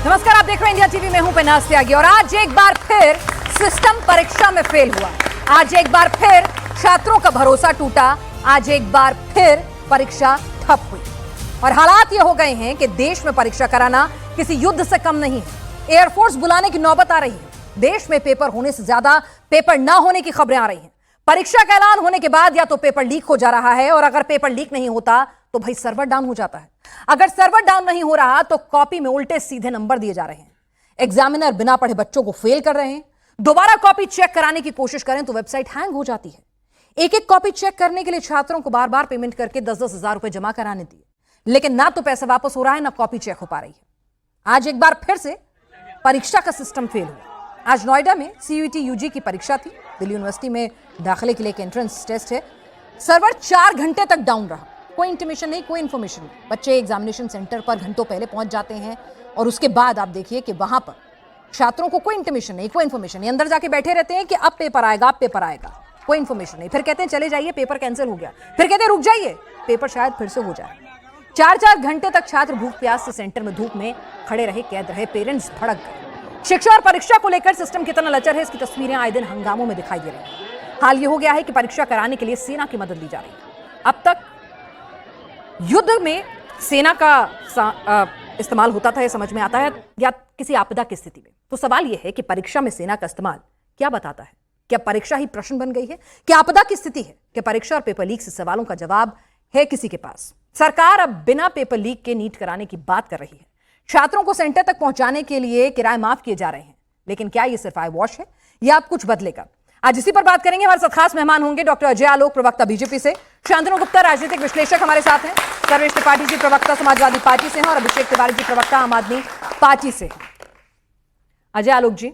नमस्कार, आप देख रहे हैं इंडिया टीवी में हूं बेनाज त्यागी और आज एक बार फिर सिस्टम परीक्षा में फेल हुआ। आज एक बार फिर छात्रों का भरोसा टूटा। आज एक बार फिर परीक्षा ठप हुई और हालात ये हो गए हैं कि देश में परीक्षा कराना किसी युद्ध से कम नहीं है। एयरफोर्स बुलाने की नौबत आ रही है। देश में पेपर होने से ज्यादा पेपर ना होने की खबरें आ रही हैं। परीक्षा का ऐलान होने के बाद या तो पेपर लीक हो जा रहा है और अगर पेपर लीक नहीं होता तो भाई सर्वर डाउन हो जाता है। अगर सर्वर डाउन नहीं हो रहा तो कॉपी में उल्टे सीधे नंबर दिए जा रहे हैं। एग्जामिनर बिना पढ़े बच्चों को फेल कर रहे हैं। दोबारा कॉपी चेक कराने की कोशिश करें तो वेबसाइट हैंग हो जाती है। एक एक कॉपी चेक करने के लिए छात्रों को बार बार पेमेंट करके 10-10 हजार रुपए जमा कराने दिए, लेकिन ना तो पैसा वापस हो रहा है ना कॉपी चेक हो पा रही है। आज एक बार फिर से परीक्षा का सिस्टम फेल हुआ। आज नोएडा में CUET UG की परीक्षा थी। दिल्ली यूनिवर्सिटी में दाखिले के लिए एक एंट्रेंस टेस्ट है। सर्वर 4 घंटे तक डाउन रहा। कोई इंटीमेशन नहीं, कोई इंफॉर्मेशन नहीं। बच्चे एग्जामिनेशन सेंटर पर घंटों पहले पहुंच जाते हैं और उसके बाद आप देखिए कि वहां पर छात्रों को कोई इंटीमेशन नहीं, कोई इंफॉर्मेशन नहीं। अंदर जाके बैठे रहते हैं कि अब पेपर आएगा, अब पेपर आएगा, कोई इंफॉर्मेशन नहीं। फिर कहते हैं चले जाइए, पेपर कैंसिल हो गया। फिर कहते हैं रुक जाइए, पेपर शायद फिर से हो जाए। 4-4 घंटे तक छात्र भूख प्यास से सेंटर में धूप में खड़े रहे, कैद रहे। पेरेंट्स भड़क गए। शिक्षा और परीक्षा को लेकर सिस्टम कितना लचर है, इसकी तस्वीरें आए दिन हंगामों में दिखाई दे रही हैं। हाल ये हो गया है कि परीक्षा कराने के लिए सेना की मदद ली जा रही है। अब तक युद्ध में सेना का इस्तेमाल होता था, यह समझ में आता है, या किसी आपदा की स्थिति में। तो सवाल यह है कि परीक्षा में सेना का इस्तेमाल क्या बताता है? क्या परीक्षा ही प्रश्न बन गई है? क्या आपदा की स्थिति है? क्या परीक्षा और पेपर लीक से सवालों का जवाब है किसी के पास? सरकार अब बिना पेपर लीक के नीट कराने की बात कर रही है। छात्रों को सेंटर तक पहुंचाने के लिए किराए माफ किए जा रहे हैं, लेकिन क्या यह सिर्फ आई वॉश है या अब कुछ बदलेगा? आज इसी पर बात करेंगे। हमारे साथ खास मेहमान होंगे डॉक्टर अजय आलोक, प्रवक्ता बीजेपी से, शांतनु गुप्ता, राजनीतिक विश्लेषक हमारे साथ हैं, सर्वेश त्रिपाठी जी, प्रवक्ता समाजवादी पार्टी से हैं, और अभिषेक तिवारी जी, प्रवक्ता आम आदमी पार्टी से हैं। अजय आलोक जी,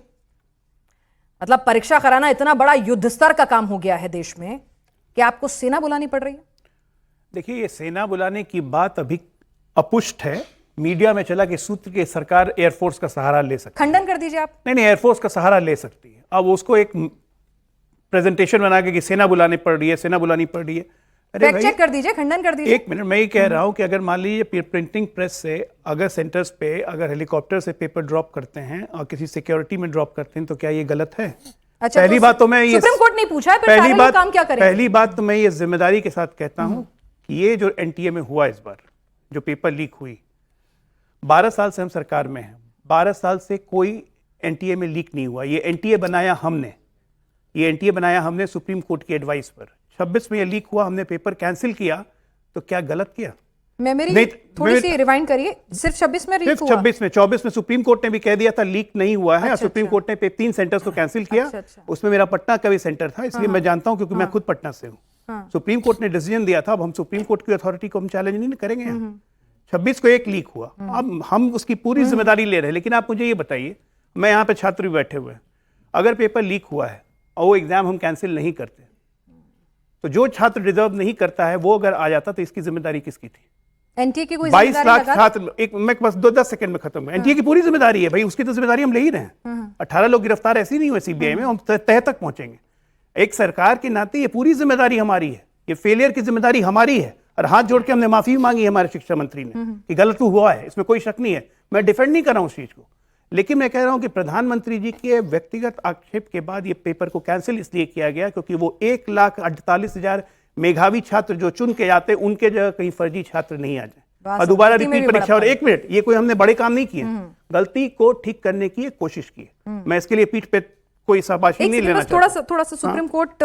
मतलब परीक्षा कराना इतना बड़ा युद्ध स्तर का काम हो गया है देश में कि आपको सेना बुलानी पड़ रही है? देखिए, ये सेना बुलाने की बात अभी अपुष्ट है। मीडिया में चला कि सूत्र के सरकार एयरफोर्स का सहारा ले सकती है। खंडन कर दीजिए आप। नहीं, एयरफोर्स का सहारा ले सकती है। अब उसको एक प्रेजेंटेशन बना के कि सेना बुलानी पड़ रही है, सेना बुलानी पड़ रही है। अरे चेक कर दीजिए, खंडन कर दीजिए। एक मिनट, मैं ये कह रहा हूं कि अगर मान लीजिए प्रिंटिंग प्रेस से अगर सेंटर्स पे अगर हेलीकॉप्टर से पेपर ड्रॉप करते हैं और किसी सिक्योरिटी में ड्रॉप करते हैं तो क्या ये गलत है? अच्छा, पहली बात तो मैं ये सुप्रीम कोर्ट नहीं पूछा है, पहली बात काम क्या करें? पहली बात तो मैं ये जिम्मेदारी के साथ कहता हूं कि ये जो NTA में हुआ इस बार जो पेपर लीक हुई, 12 साल से हम सरकार में हैं, 12 साल से कोई NTA में लीक नहीं हुआ। ये NTA बनाया हमने, ये NTA बनाया हमने सुप्रीम कोर्ट की एडवाइस पर। 26 में ये लीक हुआ, हमने पेपर कैंसिल किया, तो क्या गलत किया? मेरी थोड़ी सी रिवाइंड करिए। सिर्फ 26 में लीक हुआ? 26 में, 24 में सुप्रीम कोर्ट ने भी कह दिया था लीक नहीं हुआ है। अच्छा, सुप्रीम कोर्ट ने 3 सेंटर्स को कैंसिल किया। अच्छा। उसमें मेरा पटना का भी सेंटर था, इसलिए मैं जानता हूं क्योंकि मैं खुद पटना से हूं। सुप्रीम कोर्ट ने डिसीजन दिया था। अब हम सुप्रीम कोर्ट की अथॉरिटी को हम चैलेंज नहीं करेंगे। 26 को एक लीक हुआ, अब हम उसकी पूरी जिम्मेदारी ले रहे हैं। लेकिन आप मुझे ये बताइए, मैं यहाँ पे छात्र भी बैठे हुए हैं, अगर पेपर लीक हुआ है और वो एग्जाम हम कैंसिल नहीं करते तो जो छात्र डिजर्व नहीं करता है वो अगर आ जाता तो इसकी जिम्मेदारी किसकी थी? NTA की कोई 22 लाख छात्र, एक मैं बस 10 सेकंड में खत्म है। NTA की पूरी जिम्मेदारी है भाई, उसकी तो जिम्मेदारी हम ले ही रहे हैं। 18 लोग गिरफ्तार ऐसे ही नहीं हुए CBI में, हम तह तक पहुंचेंगे। एक सरकार के नाते ये पूरी जिम्मेदारी हमारी है, ये फेलियर की जिम्मेदारी हमारी है। और हाथ जोड़ के हमने माफी मांगी हमारे शिक्षा मंत्री ने कि गलत हुआ है, इसमें कोई शक नहीं है। मैं डिफेंड नहीं कर रहा हूं उस चीज को, लेकिन मैं कह रहा हूं कि प्रधानमंत्री जी के व्यक्तिगत आक्षेप के बाद ये पेपर को कैंसिल इसलिए किया गया क्योंकि वो 1,48,000 मेधावी छात्र जो चुन के जाते उनके जगह कहीं फर्जी छात्र नहीं आ जाए और दोबारा रिपीट परीक्षा। और एक मिनट, ये कोई हमने बड़े काम नहीं किए, गलती को ठीक करने की कोशिश की। मैं इसके लिए पीठ पे कोई शाबाशी नहीं लेना चाहता। थोड़ा सा सुप्रीम कोर्ट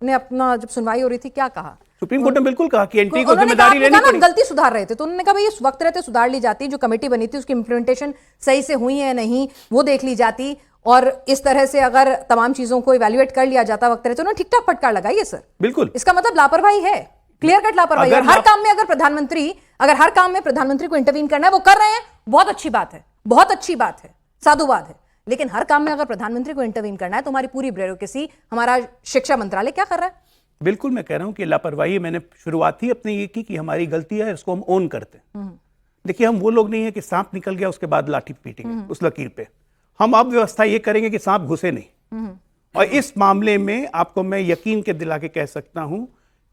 ने अपना जब सुनवाई हो रही थी क्या कहा? सुप्रीम कोर्ट ने बिल्कुल कहा कि NTA को जिम्मेदारी लेनी पड़ी। गलती सुधार रहे थे तो उन्होंने कहा भाई इस वक्त रहते सुधार ली जाती, जो कमेटी बनी थी उसकी इंप्लीमेंटेशन सही से हुई है नहीं वो देख ली जाती, और इस तरह से अगर तमाम चीजों को इवैल्यूएट कर लिया जाता वक्त रहते, उन्होंने ठीक ठाक फटकार लगाई है सर। बिल्कुल, इसका मतलब लापरवाही है, क्लियर कट लापरवाही। और हर काम में अगर प्रधानमंत्री को इंटरवीन करना है वो कर रहे हैं, बहुत अच्छी बात है, बहुत अच्छी बात है, साधुवाद है। लेकिन हर काम में अगर प्रधानमंत्री को इंटरवीन करना है तो हमारी पूरी ब्यूरोक्रेसी, हमारा शिक्षा मंत्रालय क्या कर रहा है? बिल्कुल, मैं कह रहा हूं कि लापरवाही मैंने शुरुआत ही अपनी ये की कि हमारी गलती है, इसको हम ओन करते हैं। देखिए, हम वो लोग नहीं है कि सांप निकल गया उसके बाद लाठी पीटेंगे उस लकीर पे। हम अब व्यवस्था ये करेंगे कि सांप घुसे नहीं। और इस मामले में आपको मैं यकीन के दिला के कह सकता हूं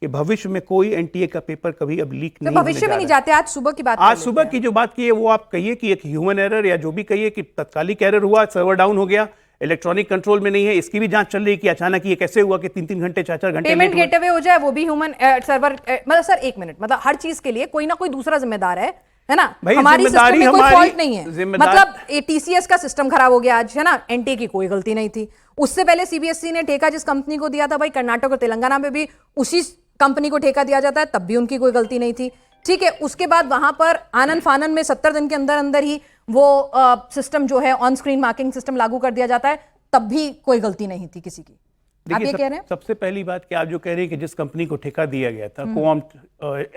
कि भविष्य में कोई एनटीए का पेपर कभी अब लीक तो नहीं होने भविष्य जा में नहीं रहा है। जाते, आज सुबह की बात आज कर सुबह लेते की जो बात की है वो आप कहिए कि एक ह्यूमन एरर या जो भी कहिए कि तत्कालिक एरर हुआ, सर्वर डाउन हो गया, इलेक्ट्रॉनिक कंट्रोल में नहीं है, इसकी भी जांच चल रही है कि अचानक ये कैसे हुआ कि 3-3 घंटे 4-4 घंटे पेमेंट लेट हुआ। गेटवे हो जाए वो भी ह्यूमन सर्वर, मतलब सर एक मिनट, मतलब हर चीज के लिए कोई ना कोई दूसरा जिम्मेदार है ना। भाई हमारी सिस्टम जिम्मेदारी में कोई हमारी- फॉल्ट नहीं है, जिम्मेदार- मतलब टीसीएस का सिस्टम खराब हो गया आज, है ना, एनटीए की कोई गलती नहीं थी। उससे पहले सीबीएसई ने ठेका जिस कंपनी को दिया था, भाई कर्नाटक और तेलंगाना में भी उसी कंपनी को ठेका दिया जाता है, तब भी उनकी कोई गलती नहीं थी। ठीक है, उसके बाद वहां पर आनन फानन में 70 दिन के अंदर अंदर ही वो सिस्टम जो है ऑन स्क्रीन मार्किंग सिस्टम लागू कर दिया जाता है, तब भी कोई गलती नहीं थी किसी की। आप ये कह रहे हैं? सबसे पहली बात कि आप जो कह रही है कि जिस कंपनी को ठेका दिया गया था, कोऑम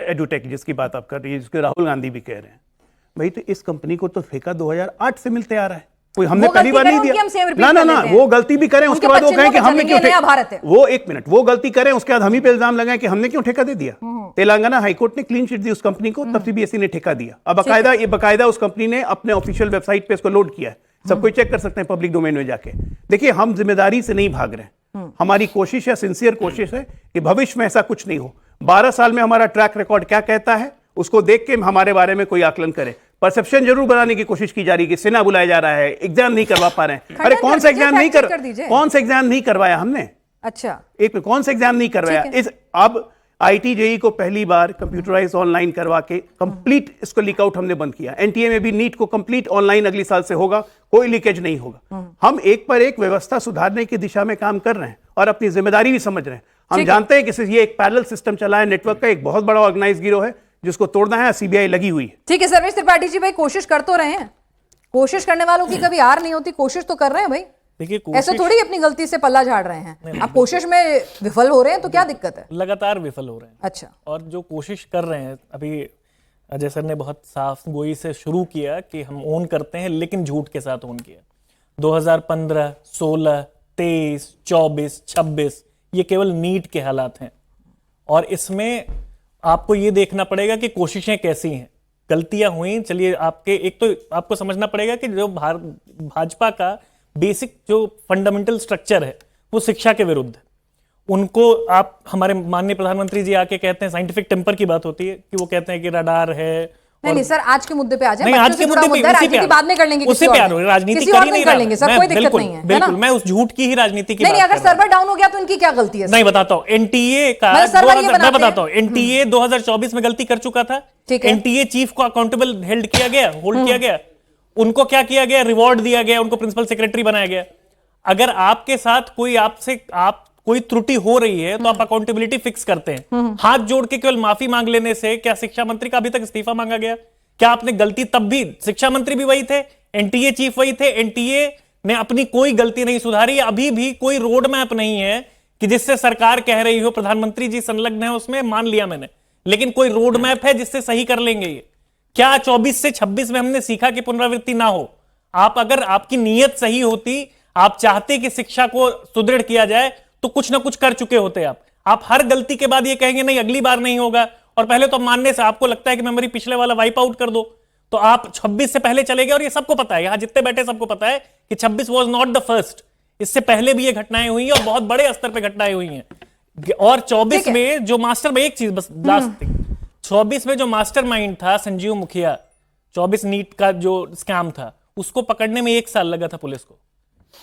एडुटेक जिसकी बात आप कर रही है, जिसके राहुल गांधी भी कह रहे हैं, भाई तो इस कंपनी को तो ठेका 2008 से मिलते आ रहा है, कोई हमने वो पहली गलती बार नहीं करें, उनकी हम सेव दिया। रिपीट ना ना कर ना, लेते हैं। वो गलती भी करें, उसके उनके बाद वो कहें कि बच्चे हमने को क्यों चलेंगे, नया भारत है। वो एक मिनट, वो गलती करें, उसके बाद हम ही पे इल्जाम लगाएं कि हमने क्यों ठेका दे दिया। तेलंगाना हाईकोर्ट ने क्लीन चिट दी उस कंपनी को, तब सीबीएसई ने ठेका दिया। अब बकायदा उस कंपनी ने अपने ऑफिशियल वेबसाइट पे इसको लोड किया है, सब कोई चेक कर सकते हैं पब्लिक डोमेन में जाके। देखिए, हम जिम्मेदारी से नहीं भाग रहे हैं, हमारी कोशिश है, सिंसियर कोशिश है कि भविष्य में ऐसा कुछ नहीं हो। 12 साल में हमारा ट्रैक रिकॉर्ड क्या कहता है उसको देख के हमारे बारे में कोई आकलन करे। परसेप्शन जरूर बनाने की कोशिश की जा रही है कि सेना बुलाया जा रहा है, एग्जाम नहीं करवा पा रहे हैं। अरे कौन सा एग्जाम नहीं करवाया हमने? अच्छा, एक कौन सा एग्जाम नहीं करवाया? इस अब आईटी जेई को पहली बार कंप्यूटराइज ऑनलाइन करवा के कंप्लीट इसको लीक आउट हमने बंद किया। एनटीए में भी नीट को कंप्लीट ऑनलाइन अगली साल से होगा, कोई लीकेज नहीं होगा। हम एक पर एक व्यवस्था सुधारने की दिशा में काम कर रहे हैं और अपनी जिम्मेदारी भी समझ रहे हैं। हम जानते हैं कि ये एक पैरेलल सिस्टम चला है, नेटवर्क का एक बहुत बड़ा ऑर्गेनाइज गिरोह है जिसको तोड़ना है, सीबीआई लगी हुई है। ठीक है सर्वेश त्रिपाठी जी, भाई कोशिश कर तो रहे हैं, कोशिश करने वालों की कभी हार नहीं होती, कोशिश तो कर रहे हैं भाई। देखिए, ऐसे थोड़ी अपनी गलती से पल्ला झाड़ रहे हैं। आप कोशिश में विफल हो रहे हैं तो क्या दिक्कत है? लगातार विफल हो रहे हैं। अच्छा, और जो कोशिश कर रहे हैं, अभी अजय सर ने बहुत साफ गोई से शुरू किया कि हम ओन करते हैं, लेकिन झूठ के साथ ओन किया। 2015, 16, 23, 24, 26 ये केवल नीट के हालात हैं, और इसमें आपको ये देखना पड़ेगा कि कोशिशें कैसी हैं, गलतियां हुई। चलिए, एक तो आपको समझना पड़ेगा कि जो भाजपा का बेसिक जो फंडामेंटल स्ट्रक्चर है वो शिक्षा के विरुद्ध है। उनको आप, हमारे माननीय प्रधानमंत्री जी आके कहते हैं, साइंटिफिक टेम्पर की बात होती है कि वो कहते हैं कि रडार है। नहीं सर, आज के मुद्दे पे आ जाए। नहीं, आज के मुद्दे पे राजनीति बाद में कर लेंगे, उससे प्यार हो, राजनीति कर ही नहीं कर लेंगे सर, कोई दिक्कत नहीं है। बिल्कुल, मैं उस झूठ की ही राजनीति की नहीं, अगर सर्वर डाउन हो गया तो इनकी क्या गलती है? नहीं, बताता हूं। एनटीए का मैं बताता हूं, एनटीए 2024 में गलती कर चुका था। एनटीए चीफ को अकाउंटेबल होल्ड किया गया, उनको क्या किया गया? रिवॉर्ड दिया गया, उनको प्रिंसिपल सेक्रेटरी बनाया गया। अगर आपके साथ कोई त्रुटि हो रही है तो आप अकाउंटेबिलिटी फिक्स करते हैं। हाथ जोड़ के केवल माफी मांग लेने से क्या शिक्षा मंत्री का अभी तक इस्तीफा मांगा गया? क्या आपने गलती, तब भी शिक्षा मंत्री भी वही थे, एनटीए चीफ वही थे, एनटीए ने अपनी कोई गलती नहीं सुधारी। अभी भी कोई रोड मैप नहीं है कि जिससे सरकार कह रही हो, प्रधानमंत्री जी संलग्न है उसमें, मान लिया मैंने, लेकिन कोई रोड मैप है जिससे सही कर लेंगे ये? क्या 24 से 26 में हमने सीखा कि पुनरावृत्ति ना हो? अगर आपकी नीयत सही होती, आप चाहते कि शिक्षा को सुदृढ़ किया जाए, तो कुछ ना कुछ कर चुके होते आप हर गलती के बाद ये कहेंगे नहीं अगली बार नहीं होगा, और पहले तो मानने से आपको लगता है कि मेमोरी पिछले वाला वाइप आउट कर दो, तो आप 26 से पहले चले गए। और ये सबको पता है, यहां जितने बैठे सबको पता है कि 26 वाज नॉट द फर्स्ट, इससे पहले भी ये घटनाएं हुई हैं और बहुत बड़े स्तर पर घटनाएं हुई हैं। और 24 में जो मास्टर में, एक चीज बस लास्ट थिंग, 24 में जो मास्टरमाइंड था संजीव मुखिया, 24 नीट का जो स्कैम था, उसको पकड़ने में 1 साल लगा था पुलिस को।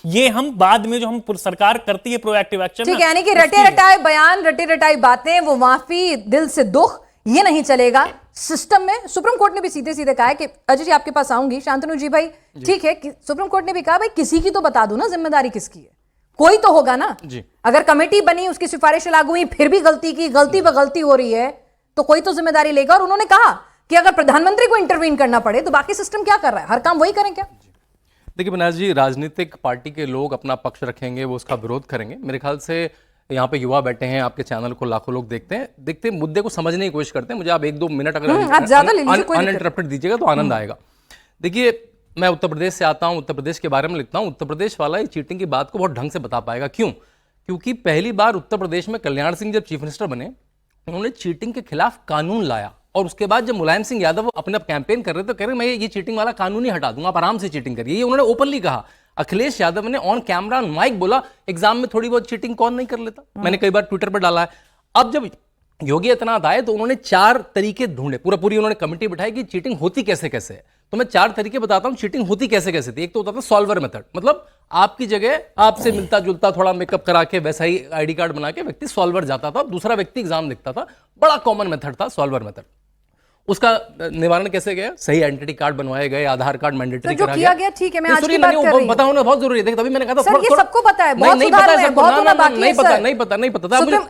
ये हम बाद में जो हम सरकार करती है प्रोएक्टिव एक्शन, ठीक है, यानी कि रटे रटाए बयान, रटे रटाई बातें, वो माफी, दिल से दुख, ये नहीं चलेगा सिस्टम में। सुप्रीम कोर्ट ने भी सीधे सीधे कहा है कि अजय जी आपके पास आऊंगी, शांतनु जी भाई, ठीक है, सुप्रीम कोर्ट ने भी कहा भाई किसी की तो बता दो ना जिम्मेदारी किसकी है, कोई तो होगा ना जी। अगर कमेटी बनी, उसकी सिफारिश लागू हुई, फिर भी गलती की, गलती पर गलती हो रही है, तो कोई तो जिम्मेदारी लेगा। और उन्होंने कहा कि अगर प्रधानमंत्री को इंटरवीन करना पड़े तो बाकी सिस्टम क्या कर रहा है, हर काम वही करें क्या? देखिए बनास जी, राजनीतिक पार्टी के लोग अपना पक्ष रखेंगे, वो उसका विरोध करेंगे। मेरे ख्याल से यहाँ पे युवा बैठे हैं, आपके चैनल को लाखों लोग देखते मुद्दे को समझने की कोशिश करते हैं। मुझे आप 1-2 मिनट अगर अनइंटरप्टेड दीजिएगा तो आनंद आएगा। देखिए, मैं उत्तर प्रदेश से आता हूँ, उत्तर प्रदेश के बारे में लिखता हूँ। उत्तर प्रदेश वाला ये चीटिंग की बात को बहुत ढंग से बता पाएगा। क्यों? क्योंकि पहली बार उत्तर प्रदेश में कल्याण सिंह जब चीफ मिनिस्टर बने, उन्होंने चीटिंग के खिलाफ कानून लाया, और उसके बाद जब मुलायम सिंह यादव अपना कैंपेन कर रहे तो कह रहे मैं ये चीटिंग वाला कानून ही हटा दूंगा, आप आराम से चीटिंग करिए, ये उन्होंने ओपनली कहा। अखिलेश यादव ने ऑन कैमरा माइक बोला एग्जाम में थोड़ी बहुत चीटिंग कौन नहीं कर लेता, मैंने कई बार ट्विटर पर डाला है। अब जब योगी आदित्यनाथ आए तो उन्होंने 4 तरीके ढूंढे, पूरी उन्होंने कमेटी बिठाई कि चीटिंग होती कैसे कैसे है। तो मैं 4 तरीके बताता हूं चीटिंग होती कैसे कैसे थी। एक तो होता था सॉल्वर मेथड, मतलब आपकी जगह आपसे मिलता जुलता थोड़ा मेकअप करा के वैसा ही आईडी कार्ड बना के व्यक्ति सॉल्वर जाता था, दूसरा व्यक्ति एग्जाम लिखता था। बड़ा कॉमन मेथड था सॉल्वर मेथड। उसका निवारण कैसे गया? सही आइडेंटिटी कार्ड बनवाए गए, आधार कार्ड मैंडेटरी करा गया। ठीक है, मैं आज की बात कर रही हूं। बताऊं ना, बहुत जरूरी है। तभी मैंने कहा था सर ये सबको पता है, बहुत सुधार हुए हैं, बहुत होना बाकी है सर। नहीं पता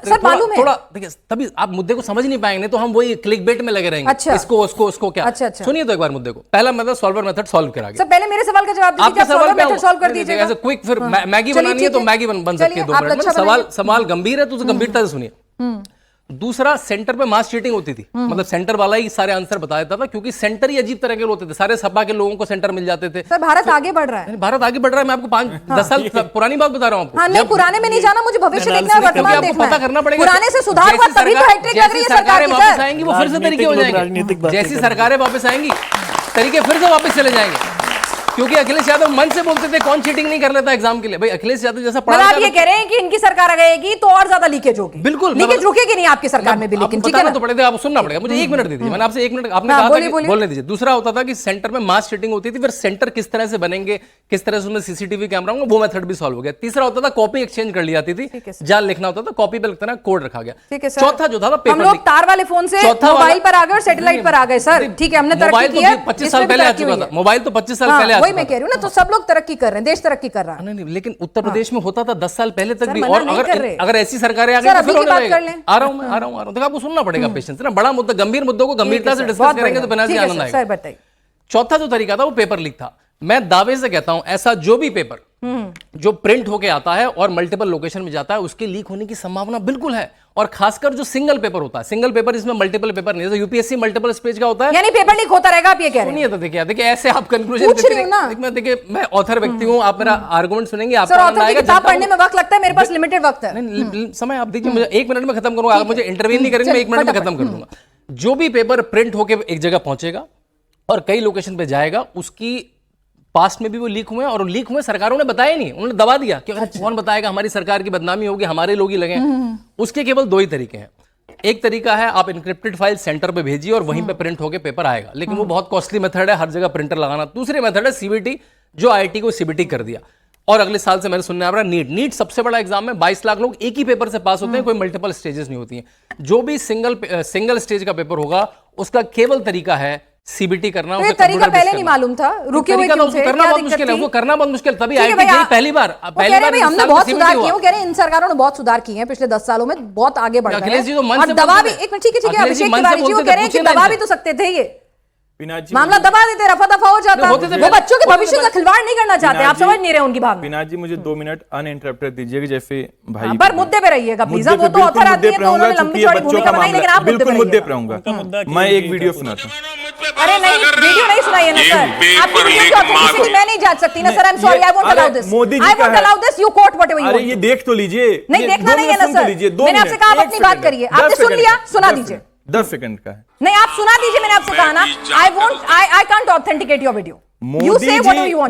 सर, मालूम है थोड़ा। देखिए तभी आप मुद्दे को समझ नहीं पाएंगे, तो हम वही क्लिकबेट में लगे रहेंगे। इसको उसको क्या। सुनिए तो एक बार मुद्दे को। पहला मतलब सॉल्वर मेथड सॉल्व करा गया। पहले मेरे सवाल का जवाब दीजिए, सॉल्वर मेथड सॉल्व कर दीजिएगा। ऐसे क्विक, फिर मैगी बनानी है तो मैगी बन सकती है 2 मिनट में। सवाल गंभीर है तो उसे गंभीरता से सुनिए। दूसरा, सेंटर पे मास चीटिंग होती थी, मतलब सेंटर वाला ही सारे आंसर बता देता था, क्योंकि सेंटर ही अजीब तरह के होते थे। सारे सपा के लोगों को सेंटर मिल जाते थे। सर भारत आगे बढ़ रहा है। भारत आगे बढ़ रहा है। मैं आपको 5-10 साल पुरानी बात बता रहा हूं आपको। हाँ, नहीं पुराने में नहीं जाना, मुझे भविष्य देखना है, वर्तमान देखना है। पता करना पड़ेगा। पुराने से सुधार हुआ तभी तो हैट्रिक लग रही है सरकार की। वापस आएंगी वो फिर से तरीके हो जाएंगे। जैसी सरकारें वापस आएंगी तरीके फिर से वापस चले जाएंगे, क्योंकि अखिलेश यादव मन से बोलते थे कौन चीटिंग नहीं कर लेता एग्जाम के लिए। भाई अखिलेश यादव जैसा पढ़ा, आप ये कह रहे हैं कि इनकी सरकार आ गएगी तो और ज्यादा लीकेज होगी। बिल्कुल लीकेज रुकेगी नहीं आपकी सरकार में भी, लेकिन ठीक है ना, तो पड़ेगा। आप सुनना पड़ेगा मुझे। 1 मिनट दे दीजिए, मैंने आपसे 1 मिनट आपने कहा था कि बोलने दीजिए। दूसरा होता था कि सेंटर में मास चीटिंग होती थी, फिर सेंटर किस तरह से बनेंगे, किस तरह से उसमें सीसीटीवी कैमरा होगा, वो मेथड भी सॉल्व हो गया। तीसरा होता था कॉपी एक्सचेंज कर ली जाती थी, जाल लिखना होता था, कॉपी पे लिखता ना कोड रखा गया। चौथा जो था पेपर, हम लोग तार वाले फोन से मोबाइल पर आ गए और सैटेलाइट पर आ गए। सर ठीक है, हमने तरक्की की है। 25 साल पहले आ चुका था मोबाइल, तो 25 साल पहले आ चुका था। वही मैं कह रही हूं ना, तो सब लोग तरक्की कर रहे हैं, देश तरक्की कर रहा है। नहीं, लेकिन उत्तर प्रदेश में होता था 10 साल पहले तक भी। और अगर ऐसी सरकारें आ गई तो फिर होने लगेगा। आ रहा हूं। तो आपको सुनना पड़ेगा पेशेंस से ना। बड़ा मुद्दा, गंभीर मुद्दों को गंभीरता से डिस्कस करेंगे तो बिना आनंद आएगा। चौथा जो तरीका था वो पेपर लीक था। मैं दावे से कहता हूं ऐसा जो भी पेपर जो प्रिंट होके आता है और मल्टीपल लोकेशन में जाता है, उसके लीक होने की संभावना बिल्कुल है। और खासकर जो सिंगल पेपर होता है, सिंगल पेपर इसमें मल्टीपल पेपर नहीं है, यूपीएससी मल्टीपल स्टेज का होता है, यानी पेपर लीक होता रहेगा। आप ये कह रहे हैं? तो देखिए ऐसे आप कंक्लूजन देखिए मैं ऑथर व्यक्ति हूं, आप मेरा आर्गुमेंट सुनेंगे, आपको किताब पढ़ने में वक्त लगता है, मेरे पास लिमिटेड वक्त है। समय आप देखिए, मुझे 1 मिनट में खत्म करूंगा। आप मुझे इंटरवीन नहीं करेंगे, मैं 1 मिनट में खत्म कर दूंगा। जो भी पेपर प्रिंट होकर एक जगह पहुंचेगा और कई लोकेशन पे जाएगा, उसकी पास्ट में भी वो लीक हुए, और लीक हुए सरकारों ने बताया नहीं, उन्होंने दबा दिया कि कौन बताएगा, हमारी सरकार की बदनामी होगी, हमारे लोग ही लगे। उसके केवल 2 ही तरीके हैं। एक तरीका है आप इनक्रिप्टेड फाइल सेंटर पे भेजिए और वहीं पे प्रिंट होकर पेपर आएगा, लेकिन वो बहुत कॉस्टली मेथड है, हर जगह प्रिंटर लगाना। दूसरी मेथड है सीबीटी, जो आईआईटी को सीबीटी कर दिया। और अगले साल से मैंने सुनने आ रहा है नीट सबसे बड़ा एग्जाम है, 22 लाख लोग एक ही पेपर से पास होते हैं, कोई मल्टीपल स्टेजेस नहीं होती हैं। जो भी सिंगल स्टेज का पेपर होगा, उसका केवल तरीका है सीबीटी करना। तो ये तरीका पहले नहीं मालूम था, रुके हुए क्यों थे? करना बहुत मुश्किल है, वो करना बहुत मुश्किल। तभी आईआईटी गई पहली बार हमने बहुत सुधार किए, कह रहे हैं इन सरकारों ने बहुत सुधार किए हैं पिछले 10 सालों में, बहुत आगे बढ़ गए हैं। और दबा भी, एक मिनट, ठीक है, अभिषेक तिवारी जी वो कह रहे हैं कि दबा भी तो सकते थे, ये मामला दबा देते, रफा दफा हो जाता। वो बच्चों के भविष्य का खिलवाड़ नहीं करना चाहते, आप समझ नहीं रहे उनकी भावना। पिनाक जी मुझे 2 मिनट अनइंटरप्टेड दीजिएगा, जैसे भाई पर मुद्दे पे रहिएगा प्लीज। वो तो ऑथर आदमी है, तो उन्होंने लंबी चौड़ी भूमिका बनाई, लेकिन आप बिल्कुल मुद्दे पे रहूंगा। मैं एक वीडियो सुनाता हूं। अरे नहीं, वीडियो नहीं सुनाइए ना सर, आपकी वीडियो की ऑथेंटिसिटी मैं नहीं जांच सकती ना sir. I am sorry, I won't allow this. Modi ji I won't allow this, you quote whatever you want. अरे ये देख तो लीजिए। नहीं देखना नहीं है ना सर, मैंने आपसे कहा आप अपनी बात करिए, आपने सुन लिया, सुना दीजिए। 10 सेकंड का है। नहीं आप सुना दीजिए, मैंने आपसे कहा ना, I can't authenticate your video. Modi ji का वीडियो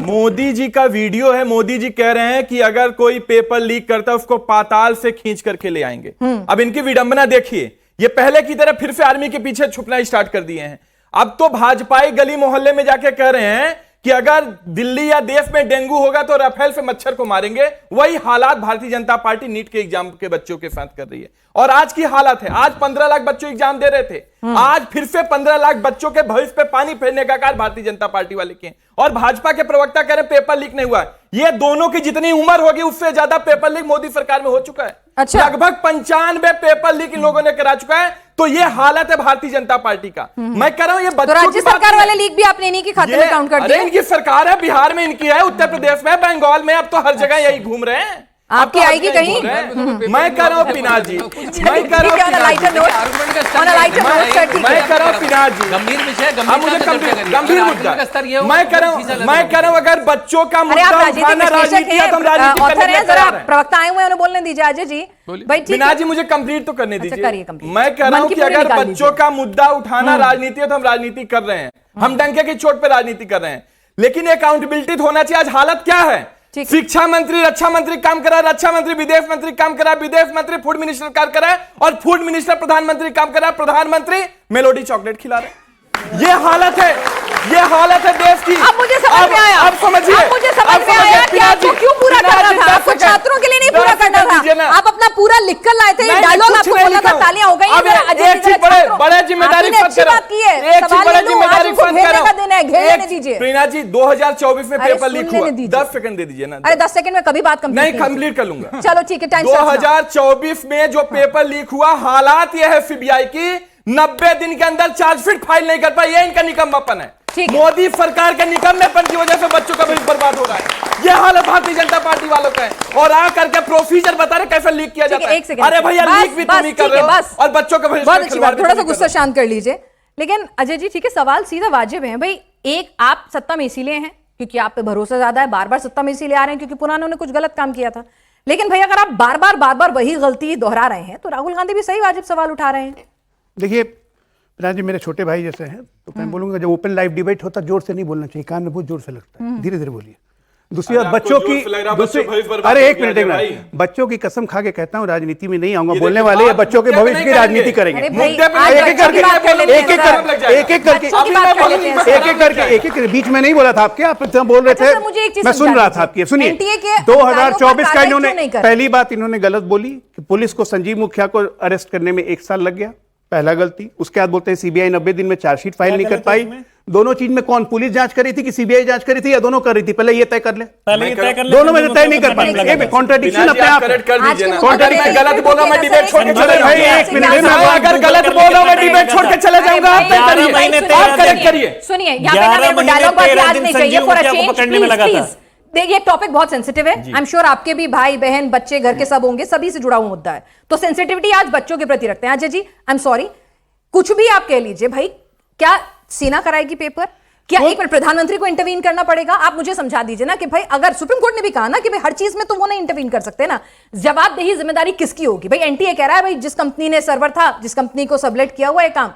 है। मोदी जी कह रहे हैं कि अगर कोई पेपर लीक करता है उसको पाताल से खींच करके ले आएंगे। अब इनकी विडंबना देखिए, ये पहले की तरह फिर से आर्मी के पीछे छुपना स्टार्ट कर दिए हैं। अब तो भाजपाई गली मोहल्ले में जाके कह रहे हैं कि अगर दिल्ली या देश में डेंगू होगा तो राफेल से मच्छर को मारेंगे। वही हालात भारतीय जनता पार्टी नीट के एग्जाम के बच्चों के साथ कर रही है। और आज की हालत है, आज 15 लाख बच्चों एग्जाम दे रहे थे, आज फिर से 15 लाख बच्चों के भविष्य पे पानी फेरने का कार्य भारतीय जनता पार्टी वाले किए। और भाजपा के प्रवक्ता कह रहे पेपर लीक नहीं हुआ। ये दोनों की जितनी उम्र होगी उससे ज्यादा पेपर लीक मोदी सरकार में हो चुका है। अच्छा। लगभग 95 पेपर लीक इन लोगों ने करा चुका है। तो ये हालत है भारतीय जनता पार्टी का। मैं कह रहा हूं ये बच्चों राज्य सरकार वाले लीक भी आपने इन्हीं के खाते में काउंट कर दिया। इनकी सरकार है, बिहार में इनकी है, उत्तर प्रदेश में, बंगाल में, अब तो हर जगह यही घूम रहे हैं। आपकी आएगी कहीं? मैं कह रहा हूं पिनाक जी, मैं कह रहा हूं पिनाक जी, गंभीर विषय, गंभीर मुद्दा। मैं कह रहा हूं अगर बच्चों का मुद्दा उठाना राजनीति है तो हम राजनीति करने के तैयार हैं। प्रवक्ता आए हुए हैं, उन्हें बोलने दीजिए अजय जी। पिनाक जी मुझे कंप्लीट तो करने दीजिए। मैं कह रहा हूं कि अगर बच्चों का मुद्दा उठाना राजनीति है तो हम राजनीति कर रहे हैं, हम डंके की चोट पर राजनीति कर रहे हैं, लेकिन अकाउंटेबिलिटी होना चाहिए। आज हालत क्या है, ठीक। शिक्षा मंत्री रक्षा मंत्री काम करा, रक्षा मंत्री विदेश मंत्री काम करा, विदेश मंत्री फूड मिनिस्टर काम करा, और फूड मिनिस्टर प्रधानमंत्री काम करा, प्रधानमंत्री मेलोडी चॉकलेट खिला रहे। ये हालत है, ये हालत है देश की। अब मुझे समझ में आया, अब समझिए, अब मुझे समझ में आया कि आपको क्यों पूरा करना था। आपको छात्रों के लिए नहीं पूरा करना था, आप अपना पूरा लिख कर लाए थे। डायलॉग आपको बोलना था, तालियां हो गई। बड़े जिम्मेदारी बात की है, प्रीना जी 2024 में पेपर लीक हुआ। 10 सेकंड दे दीजिए ना। अरे 10 सेकंड में कभी बात कंप्लीट नहीं, कंप्लीट कर लूंगा। चलो ठीक है, टाइम 2024 में जो पेपर लीक हुआ, हालात यह है सीबीआई की 90 दिन के अंदर चार्जशीट फाइल नहीं कर पाई। ये इनका निकम्मापन है। मोदी सरकार के निकम्मेपन की वजह से बच्चों का भविष्य बर्बाद हो रहा है। यह हाल भारतीय जनता पार्टी वालों का है, और आ करके प्रोसीजर बता रहे कैसे लीक किया जाता है। अरे भैया, लीक भी तुम ही कर रहे हो और बच्चों का भविष्य। थोड़ा सा गुस्सा शांत कर लीजिए। लेकिन अजय जी ठीक है, सवाल सीधा वाजिब है भाई। एक, आप सत्ता में इसीलिए हैं क्योंकि आप पे भरोसा ज्यादा है, बार बार सत्ता में इसीलिए आ रहे हैं क्योंकि पुरानों ने कुछ गलत काम किया था। लेकिन भाई अगर आप बार बार वही गलती दोहरा रहे हैं तो राहुल गांधी भी सही वाजिब सवाल उठा रहे हैं। देखिए प्रणा जी मेरे छोटे भाई जैसे हैं, तो मैं बोलूंगा जब ओपन लाइव डिबेट होता जोर से नहीं बोलना चाहिए, कान में बहुत जोर से लगता है, धीरे धीरे बोलिए। दूसरी बात, बच्चों की अरे एक मिनट, बच्चों की कसम खा के कहता हूँ राजनीति में नहीं आऊंगा। बोलने वाले बच्चों के भविष्य की राजनीति करेंगे, एक एक बीच में नहीं बोला था आपके, आप बोल रहे थे, मैं सुन रहा था आपकी। सुनिए, 2024 का इन्होंने पहली बात इन्होंने गलत बोली कि पुलिस को संजीव मुखिया को अरेस्ट करने में 1 साल लग गया, पहला गलती। उसके बाद बोलते हैं सीबीआई 90 दिन में चार्जशीट फाइल नहीं कर पाई। दोनों चीज में कौन, पुलिस जांच करी थी कि सीबीआई जांच करी थी, या दोनों कर रही थी? पहले ये तय कर ले, दोनों में से तय नहीं कर पाए। कॉन्ट्रडिक्शन अपने आप कॉन्ट्रडिक्शन। गलत बोला मैं डिबेट छोड़ के चले भाई, एक मिनट, अगर गलत बोला मैं डिबेट छोड़ के चले जाऊंगा। आप तय करिए, आप करेक्ट करिए। सुनिए, यहाँ पे डायलॉग आज नहीं चाहिए फॉर अ चेंज, प्लीज। देखिए टॉपिक बहुत सेंसिटिव है, आई एम श्योर आपके भी भाई बहन बच्चे घर के सब होंगे, सभी से जुड़ा हुआ मुद्दा है, तो सेंसिटिविटी आज बच्चों के प्रति रखते हैं। अजय जी आई एम सॉरी, कुछ भी आप कह लीजिए भाई, क्या सेना कराएगी पेपर? क्या एक मिनट, प्रधानमंत्री को इंटरवीन करना पड़ेगा? आप मुझे समझा दीजिए ना कि भाई अगर सुप्रीम कोर्ट ने भी कहा ना कि भाई हर चीज में तो वो नहीं इंटरवीन कर सकते ना, जवाबदेही जिम्मेदारी किसकी होगी? भाई एनटीए कह रहा है भाई जिस कंपनी ने सर्वर था, जिस कंपनी को सबलेट किया हुआ है काम,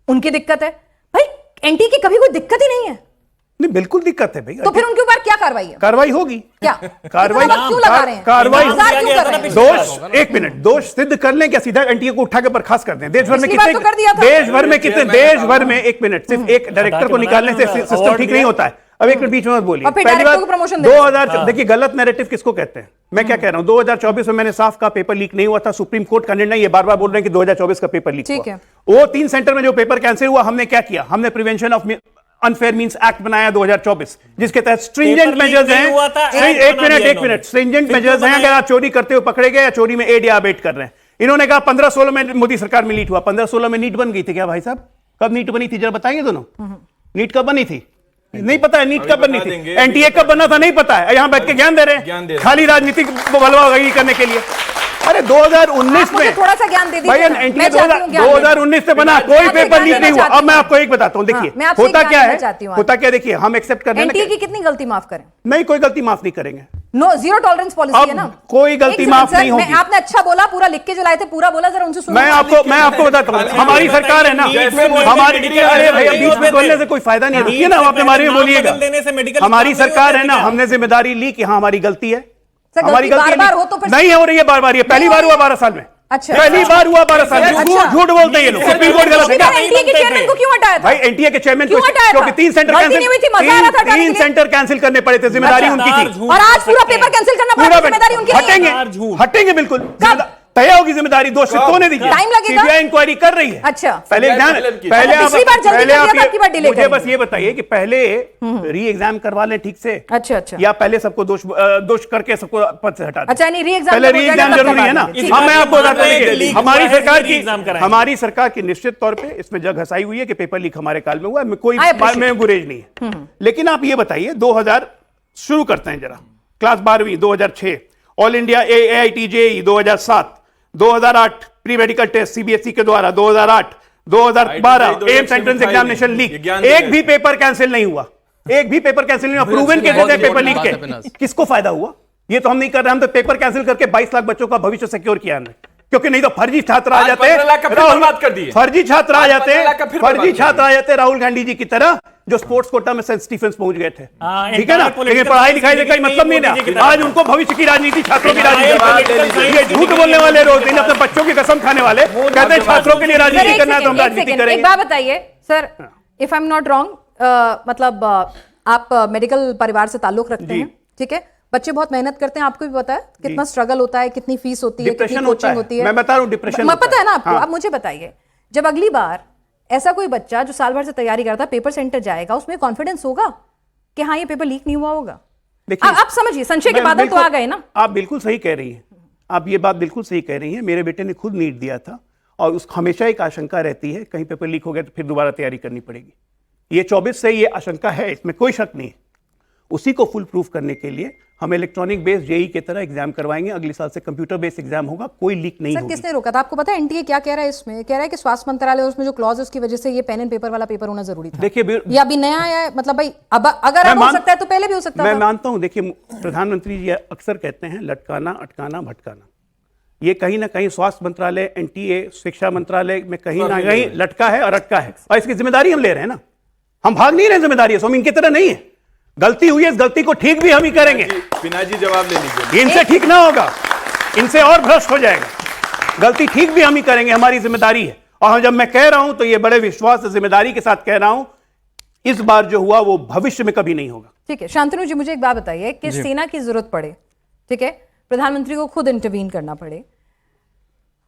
उनकी दिक्कत है। भाई एनटीए की कभी कोई दिक्कत ही नहीं है। नहीं, बिल्कुल दिक्कत है भाई। तो फिर उनके ऊपर क्या कार्रवाई है? कार्रवाई होगी क्या? कार्रवाई क्यों लगा रहे हैं? कार्रवाई क्यों कर रहे हैं? दोष, एक मिनट, दोष सिद्ध कर लें क्या? सीधा एनटीए को उठा के बर्खास्त कर दें? देश भर में कितने, देश भर में एक मिनट, सिर्फ एक डायरेक्टर को निकालने से सिस्टम ठीक नहीं होता है। अब एक मिनट बीच में मत बोलिए। पहली बात, 2000 देखिए गलत नैरेटिव किसको कहते हैं, मैं क्या कह रहा हूं, 2024 में मैंने साफ कहा पेपर लीक नहीं हुआ था, सुप्रीम कोर्ट का निर्णय, ये बार बार बोल रहे हैं कि 2024 का पेपर लीक हुआ। वो 3 सेंटर में जो पेपर कैंसिल हुआ, हमने क्या किया? हमने prevention of unfair means act बनाया 2024, जिसके तहत स्ट्रिंजेंट मेजर्स हैं। एक मिनट, स्ट्रिंजेंट मेजर्स हैं। अगर आप चोरी करते हुए पकड़े गए या चोरी में एड या अबेट कर रहे हैं, इन्होंने कहा 15-16 में मोदी सरकार में नीट हुआ, 15-16 में नीट बन गई थी क्या भाई साहब? कब नीट बनी थी जरा बताएंगे दोनों? नीट कब बनी थी? नहीं पता है नीट कब बनी थी, एनटीए कब बना था नहीं पता है, यहां बैठ के ज्ञान दे रहे हैं खाली राजनीतिक बलवाही करने के लिए। अरे 2019 में थोड़ा सा ज्ञान दे दीजिए। भाई एनटीए 2019 से बना, कोई पेपर लीक नहीं हुआ। अब मैं आपको एक बताता हूं, देखिए होता क्या है, होता क्या, देखिए हम एक्सेप्ट कर रहे हैं एनटीए की कितनी गलती माफ करें? नहीं, कोई गलती माफ नहीं करेंगे। नो, जीरो टॉलरेंस पॉलिसी है ना, कोई गलती माफ नहीं होगी। आपने अच्छा बोला, पूरा लिख के जो लाए थे पूरा बोला, जरा उनसे सुनो। मैं आपको बताता हूं, हमारी सरकार है ना, हमारी, अरे भैया बीच में बोलने से कोई फायदा नहीं है, रुकिए ना, आप अपने बारे में बोलिएगा। हमारी सरकार है ना, हमने जिम्मेदारी ली कि हाँ हमारी गलती है, हमारी गलती नहीं हो रही है, बार-बार ये पहली बार हुआ 12 साल में। अच्छा, पहली बार हुआ 12 साल में। झूठ बोलते हैं ये लोग। सुप्रीम कोर्ट गलत है क्या? एनटीए के चेयरमैन को क्यों हटाया था भाई? एनटीए के चेयरमैन को क्योंकि 3 सेंटर कैंसिल करने पड़े थे, जिम्मेदारी उनकी थी। और आज पूरा पेपर कैंसिल करना पड़ा, जिम्मेदारी उनकी नहीं। हटेंगे बिल्कुल, तय होगी जिम्मेदारी, दोष सिद्ध होने दीजिए। टाइम लगेगा, सीबीआई इंक्वायरी कर रही है। अच्छा, पहले मुझे बस ये बताइए कि पहले री एग्जाम करवा लें ठीक से, अच्छा, या पहले सबको दोष करके सबको पद से हटा दें? अच्छा, नहीं, री एग्जाम पहले री एग्जाम जरूरी है ना। हाँ, मैं आपको बताता हूं, हमारी सरकार की निश्चित तौर पे इसमें जग हंसाई हुई है कि पेपर लीक हमारे काल में हुआ, कोई बात में गुरेज नहीं है। लेकिन आप ये बताइए, 2000 शुरू करते हैं जरा, क्लास 12वीं 2006, all India AIT JEE 2007, 2008 pre medical test CBSE के द्वारा 2008, 2012 एम्स एंट्रेंस एग्जामिनेशन लीक, एक भी पेपर कैंसिल नहीं हुआ, एक भी पेपर कैंसिल नहीं हुआ, प्रूवन केसेस है पेपर लीक के। किसको फायदा हुआ? ये तो हम नहीं कर रहे, हम तो पेपर कैंसिल करके 22 लाख बच्चों का भविष्य सिक्योर किया हमने। क्योंकि नहीं तो फर्जी छात्र आ आज जाते 15 लाख का फिर बर्बाद कर दिए। फर्जी छात्र आ आज जाते 15 लाख का फिर बर्बाद फर्जी कर छात्र आ जाते राहुल गांधी जी की तरह, जो स्पोर्ट्स कोटा में सेंट स्टीफेंस पहुंच गए थे। हाँ, ठीक है ना, entire लेकिन political पढ़ाई लिखाई से science कोई मतलब नहीं मोदी जी की ना। तरह। आज उनको भविष्य की राजनीति, छात्रों की entire राजनीति, political science ये झूठ बोलने वाले रोज दिन अपने बच्चों की कसम खाने वाले कहते हैं छात्रों के लिए सर, राजनीति एक करना है तो हम सेकंड, एक राजनीति सेकंड, एक करेंगे। बात बताइए sir, if I am not wrong, मतलब आप मेडिकल परिवार से ताल्लुक रखते जी। हैं, ठीक है, बच्चे बहुत मेहनत करते हैं, आपको भी पता है कितना स्ट्रगल होता है, कितनी फीस होती है, कितनी डिप्रेशन होता कोचिंग है। होती है। मैं बता रहा हूँ, डिप्रेशन पता होता है ना आपको। हाँ। आप मुझे बताइए, जब अगली बार ऐसा कोई बच्चा जो साल भर से तैयारी करता है पेपर सेंटर जाएगा, उसमें कॉन्फिडेंस होगा कि हाँ ये पेपर लीक नहीं हुआ होगा? देखिए, आप समझिए, संशय के मैं बादल तो बिल्कुल- आ गए ना। आप बिल्कुल सही कह रही हैं, आप ये बात बिल्कुल सही कह रही हैं। मेरे बेटे ने खुद नीट दिया था और उस हमेशा एक आशंका रहती है कहीं पेपर लीक हो गया तो फिर दोबारा तैयारी करनी पड़ेगी। ये 24 से ये आशंका है, इसमें कोई शक नहीं है। उसी को फुल प्रूफ करने के लिए हम इलेक्ट्रॉनिक बेस्ड जेई की तरह एग्जाम करवाएंगे। अगले साल से कंप्यूटर बेस्ड एग्जाम होगा, कोई लीक नहीं सर होगी। किसने रोका था? आपको पता है एनटीए क्या कह रहा है इसमें? कह रहा है कि स्वास्थ्य मंत्रालय उसमें जो क्लॉज है उसकी वजह से ये पेन एंड पेपर वाला पेपर होना जरूरी था। देखिए, ये अभी नया आया है, मतलब भाई अब अगर अब हो सकता है तो पहले भी हो सकता मैं था। मानता हूं, देखिए प्रधानमंत्री जी अक्सर कहते हैं लटकाना, अटकाना, भटकाना। ये कहीं ना कहीं स्वास्थ्य मंत्रालय, एनटीए, शिक्षा मंत्रालय में कहीं ना कहीं लटका है और अटका है, और इसकी जिम्मेदारी हम ले रहे हैं ना। हम भाग नहीं रहे जिम्मेदारी से, हम इनकी तरह नहीं है। गलती हुई है, इस गलती को ठीक भी हम ही करेंगे। बिना जी जवाब ले लीजिए। इनसे ठीक ना होगा, इनसे और भ्रष्ट हो जाएगा। गलती ठीक भी हम ही करेंगे, हमारी जिम्मेदारी है। और जब मैं कह रहा हूं तो ये बड़े विश्वास से, जिम्मेदारी के साथ कह रहा हूं, इस बार जो हुआ वो भविष्य में कभी नहीं होगा। ठीक है शांतनु जी, मुझे एक बात बताइए कि सेना की जरूरत पड़े, ठीक है, प्रधानमंत्री को खुद इंटरवीन करना पड़े,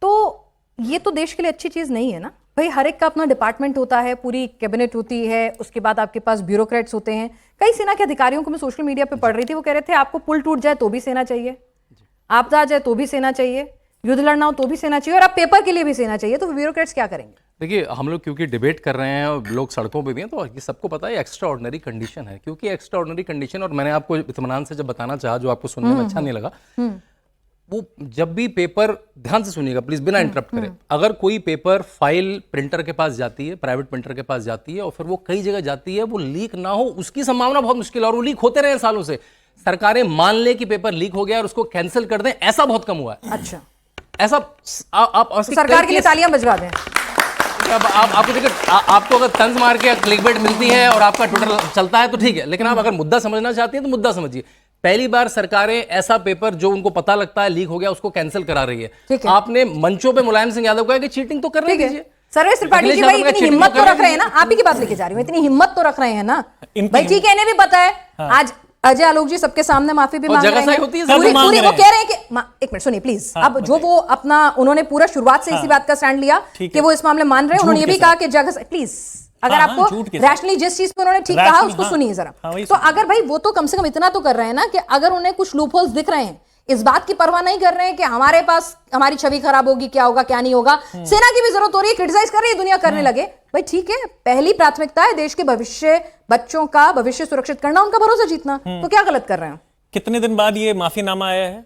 तो ये तो देश के लिए अच्छी चीज नहीं है ना भाई। हर एक का अपना डिपार्टमेंट होता है, पूरी कैबिनेट होती है, उसके बाद आपके पास ब्यूरोक्रेट्स होते हैं। कई सेना के अधिकारियों को मैं सोशल मीडिया पे पढ़ रही थी, वो कह रहे थे आपको पुल टूट जाए तो भी सेना चाहिए, आपदा आ जाए तो भी सेना चाहिए, युद्ध लड़ना हो तो भी सेना चाहिए, और अब पेपर के लिए भी सेना चाहिए। तो ब्यूरोक्रेट्स क्या करेंगे? देखिए, हम लोग क्योंकि डिबेट कर रहे हैं और लोग सड़कों पे भी हैं, तो ये सबको पता है एक्स्ट्रा ऑर्डिनरी कंडीशन है। क्योंकि एक्स्ट्रा ऑर्डिनरी कंडीशन, और मैंने आपको इत्मीनान से जब बताना चाहा, जो आपको सुनने में अच्छा नहीं लगा, वो जब भी पेपर, ध्यान से सुनिएगा प्लीज, बिना इंटरप्ट करें, अगर कोई पेपर फाइल प्रिंटर के पास जाती है, प्राइवेट प्रिंटर के पास जाती है, और फिर वो कई जगह जाती है, वो लीक ना हो उसकी संभावना बहुत मुश्किल है, और वो लीक होते रहे सालों से। सरकारें मान ले कि पेपर लीक हो गया और उसको कैंसिल कर दें, ऐसा बहुत कम हुआ है। अच्छा, ऐसा आप तो सरकार के लिए तालियां बजवा दें। अब आपको देखिए, आपको अगर तंज मार के क्लिकबेट मिलती है और आपका ट्विटर चलता है तो ठीक है, लेकिन आप अगर मुद्दा समझना चाहती हैं तो मुद्दा समझिए। पहली बार सरकारें ऐसा पेपर जो उनको पता लगता है लीक हो गया उसको कैंसिल करा रही है। आपने मंचों पे मुलायम सिंह यादव कहा कि चीटिंग तो करने दीजिए। सर्वेश त्रिपाठी जी भाई इतनी हिम्मत तो रख रहे हैं ना, आप ही की बात लेके जा रही हूँ, इतनी हिम्मत तो रख रहे हैं ना भाई। ठीक है, इन्हें भी पता है आज अजय आलोक जी सबके सामने माफी भी मांग रहे हैं, पूरी वो कह रहे हैं कि एक मिनट सुनिए प्लीज। अब जो वो अपना, उन्होंने पूरा शुरुआत से इसी बात का स्टैंड लिया कि वो इस मामले मान रहे हैं। उन्होंने ये भी कहा कि जगह, प्लीज अगर आपको रैशनली जिस चीज को उन्होंने ठीक कहा उसको सुनिए जरा। तो अगर भाई वो तो कम से कम इतना तो कर रहे हैं ना कि अगर उन्हें कुछ लूप होल्स दिख रहे हैं, इस बात की परवाह नहीं कर रहे हैं कि हमारे पास हमारी छवि खराब होगी, क्या होगा क्या नहीं होगा। सेना की भी जरूरत हो रही है, क्रिटिसाइज कर रही है दुनिया, करने लगे भाई ठीक है। पहली प्राथमिकता है देश के भविष्य, बच्चों का भविष्य सुरक्षित करना, उनका भरोसा जीतना, तो क्या गलत कर रहे हैं? कितने दिन बाद ये माफीनामा आया है,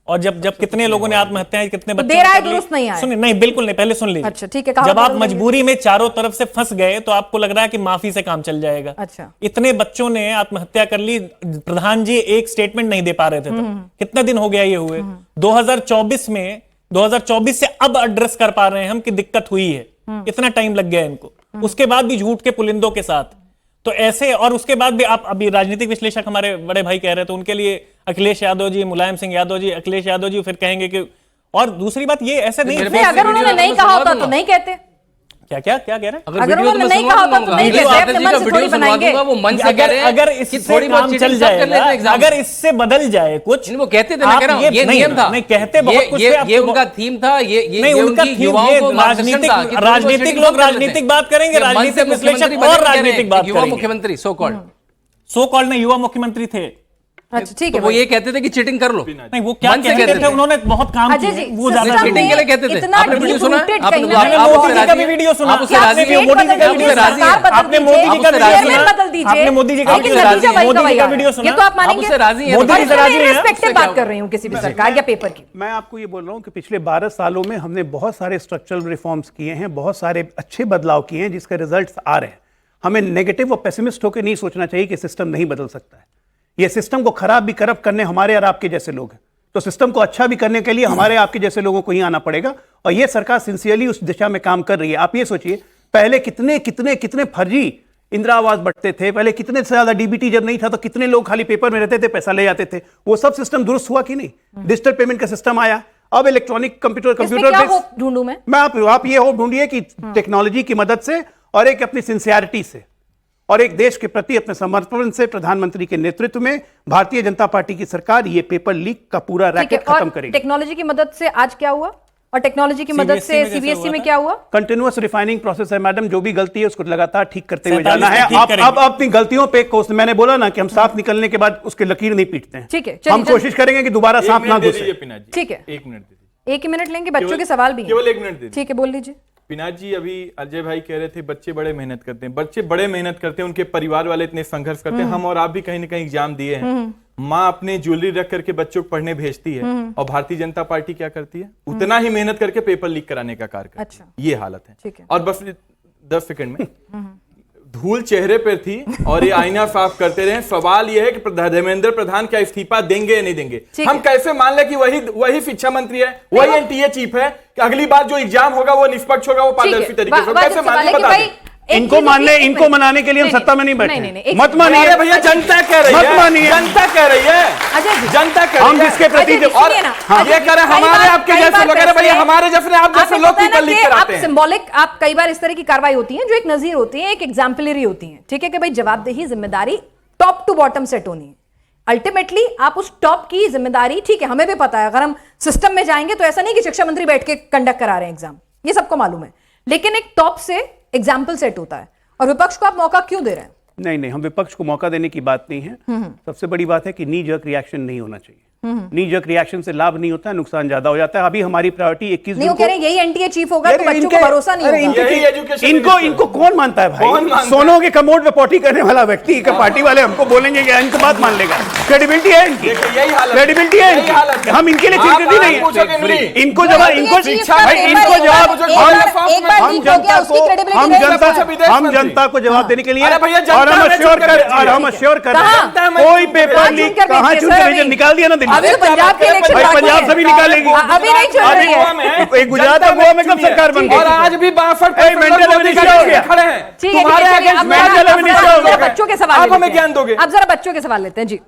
और जब कितने लोगों ने आत्महत्याएं, कितने बच्चों दे रहा है, दुरुस्त नहीं आया। सुनिए, नहीं बिल्कुल नहीं, पहले सुन लीजिए। अच्छा ठीक है, जब आप मजबूरी में चारों तरफ से फंस गए तो आपको लग रहा है कि माफी से काम चल जाएगा। अच्छा, इतने बच्चों ने आत्महत्या कर ली, प्रधान जी एक स्टेटमेंट नहीं दे पा रहे थे तब। कितना दिन हो गया ये हुए? 2024 से अब एड्रेस कर पा रहे हैं हम कि दिक्कत हुई है, इतना टाइम लग गया इनको, उसके बाद भी झूठ के पुलिंदों के साथ। तो ऐसे, और उसके बाद भी आप अभी राजनीतिक विश्लेषक हमारे बड़े भाई कह रहे थे, उनके लिए अखिलेश यादव जी, मुलायम सिंह यादव जी, अखिलेश यादव जी फिर कहेंगे कि, और दूसरी बात ये ऐसे नहीं, अगर उन्होंने नहीं कहा होता तो नहीं कहते। क्या क्या क्या कह रहे हैं? अगर उन्होंने नहीं कहा होता तो नहीं कहते, अपने मन से थोड़ी बनाएंगे। वो मन से कह रहे हैं अगर इससे थोड़ी बहुत काम चल जाएगा, अगर इससे बदल जाए कुछ, वो कहते थे, मैं कह रहा हूं ये नियम था, नहीं कहते बहुत कुछ, ये उनका थीम था, ये नहीं उनका युवाओं को राजनीतिक लोग राजनीतिक बात करेंगे, राजनीतिक विश्लेषक और राजनीतिक बात करेंगे। युवा मुख्यमंत्री सो कॉल्ड नहीं, युवा मुख्यमंत्री थे। अच्छा ठीक है, वो ये कहते थे कि चीटिंग कर लो। नहीं, वो क्या कहते थे, उन्होंने बहुत काम किया, वो ज्यादा चीटिंग के लिए कहते थे। आपने वीडियो सुना? आपने मोदी जी का भी वीडियो सुना? आप उससे राजी हैं? मोदी जी का वीडियो सुना? आपने मोदी जी का वीडियो सुना? बदल दीजिए, आपने मोदी जी का वीडियो सुना? ये तो आप मानेंगे? उससे राजी हैं? मोदी जी से राजी हैं? रिस्पेक्टिव बात कर रही हूँ किसी भी सरकार या पेपर की। मैं आपको ये बोल रहा हूं कि पिछले 12 सालों में हमने बहुत सारे स्ट्रक्चरल रिफॉर्म्स किए हैं, बहुत सारे अच्छे बदलाव किए हैं जिसके रिजल्ट्स आ रहे हैं। हमें नेगेटिव और पेसिमिस्ट होकर नहीं सोचना चाहिए कि सिस्टम नहीं बदल सकता है। ये सिस्टम को खराब भी करप्ट करने हमारे और आपके जैसे लोग हैं। तो सिस्टम को अच्छा भी करने के लिए हमारे आपके जैसे लोगों को ही आना पड़ेगा, और ये सरकार सिंसियरली उस दिशा में काम कर रही है। आप ये सोचिए, पहले कितने कितने कितने फर्जी इंदिरा आवास बढ़ते थे, पहले कितने से ज्यादा डीबीटी जब नहीं था तो कितने लोग खाली पेपर में रहते थे, पैसा ले जाते थे। वो सब सिस्टम दुरुस्त हुआ कि नहीं? डिजिटल पेमेंट का सिस्टम आया, अब इलेक्ट्रॉनिक कंप्यूटर ढूंढूं मैं आप ये होप ढूंढिए कि टेक्नोलॉजी की मदद से और एक अपनी सिंसियरिटी से और एक देश के प्रति अपने समर्पण से प्रधानमंत्री के नेतृत्व में भारतीय जनता पार्टी की सरकार ये पेपर लीक का पूरा रैकेट खत्म करेगी। टेक्नोलॉजी की मदद से आज क्या हुआ और टेक्नोलॉजी की मदद से सीबीएसई में क्या हुआ? कंटिन्यूअस रिफाइनिंग प्रोसेस है मैडम, जो भी गलती है उसको लगातार ठीक करते हुए जाना है। आप अपनी गलतियों पे मैंने बोला ना कि हम सांप निकलने के बाद उसके लकीर नहीं पीटते हैं। ठीक है, हम कोशिश करेंगे कि दोबारा सांप ना घुसे। ठीक है, 1 मिनट दीजिए, 1 मिनट लेंगे, बच्चों के सवाल भी हैं। केवल 1 मिनट दीजिए। ठीक है, बोल लीजिए। पिनाक जी, अभी अजय भाई कह रहे थे बच्चे बड़े मेहनत करते हैं, बच्चे बड़े मेहनत करते हैं, उनके परिवार वाले इतने संघर्ष करते हैं। हम और आप भी कहीं ना कहीं एग्जाम दिए हैं। माँ अपने ज्वेलरी रख करके बच्चों को पढ़ने भेजती है, और भारतीय जनता पार्टी क्या करती है? उतना ही मेहनत करके पेपर लीक कराने का कार्य करती है। ये हालत है। ठीक है। और बस 10 सेकंड में धूल चेहरे पर थी और ये आईना साफ करते रहे। सवाल ये है कि धर्मेंद्र प्रधान क्या इस्तीफा देंगे या नहीं देंगे? हम कैसे मान लें कि वही शिक्षा मंत्री है, वही एनटीए चीफ है, कि अगली बार जो एग्जाम होगा वो निष्पक्ष होगा, वो पारदर्शी तरीके से? कैसे मान लें? बता दें। इनको मनाने के लिए हम सत्ता में नहीं बैठे। मत मानिए। अरे भैया, जनता कह रही है, मत मानिए। जनता कह रही है, अजय जी, जनता कह रही है। हम जिसके प्रति और ये कह रहे हैं हमारे आपके जैसे लोग, अरे भैया हमारे जैसे आप जैसे लोग पेपर लीक कराते हैं। सिंबॉलिक, आप कई बार इस तरह की कार्रवाई होती है जो एक नजीर होती है, एक एग्जाम्पलरी होती है। ठीक है कि भाई जवाबदेही, जिम्मेदारी टॉप टू बॉटम सेट होनी है। अल्टीमेटली आप उस टॉप की जिम्मेदारी, ठीक है, हमें भी पता है, अगर हम सिस्टम में जाएंगे तो ऐसा नहीं कि शिक्षा मंत्री बैठ के कंडक्ट करा रहे हैं एग्जाम, ये सबको मालूम है, लेकिन एक टॉप से एग्जाम्पल सेट होता है। और विपक्ष को आप मौका क्यों दे रहे हैं? नहीं, हम विपक्ष को मौका देने की बात नहीं है। सबसे बड़ी बात है कि नी जर्क रिएक्शन नहीं होना चाहिए। नी जर्क रिएक्शन से लाभ नहीं होता है, नुकसान ज्यादा हो जाता है। अभी हमारी प्रायोरिटी 21 नहीं, वो कह रहे हैं यही एनटीए चीफ होगा तो बच्चों को भरोसा नहीं होगा। इनको कौन मानता है भाई? सोनों के कमोड पे पोटी करने वाला व्यक्ति का पार्टी वाले हमको बोलेंगे कि इनको बात मान लेगा? क्रेडिबिलिटी है इनकी, क्रेडिबिलिटी है इनकी। हम इनके लिए चिंतित ही नहीं है। इनको जवाब हम जनता को जवाब देने के लिए, और हम अश्योर कर रहे हैं कोई पेपर लीक कहाँ चुन निकाल दिया ना दिल्ली, अभी तो पंजाब के इलेक्शन बाकी पंजाब है। से भी निकालेगी। अभी नहीं चल रही है। एक गुजरात और गोवा में कब सरकार बन गई? और आज भी 62% मेंटल अमनीशिया हो गया। खड़े हैं। ठीक है, तुम्हारे आगे मेंटल अमनीशिया हो गया। बच्चों के सवाल आप हमें ज्ञान दोगे? अब जरा बच्चों के सवाल लेते हैं जी।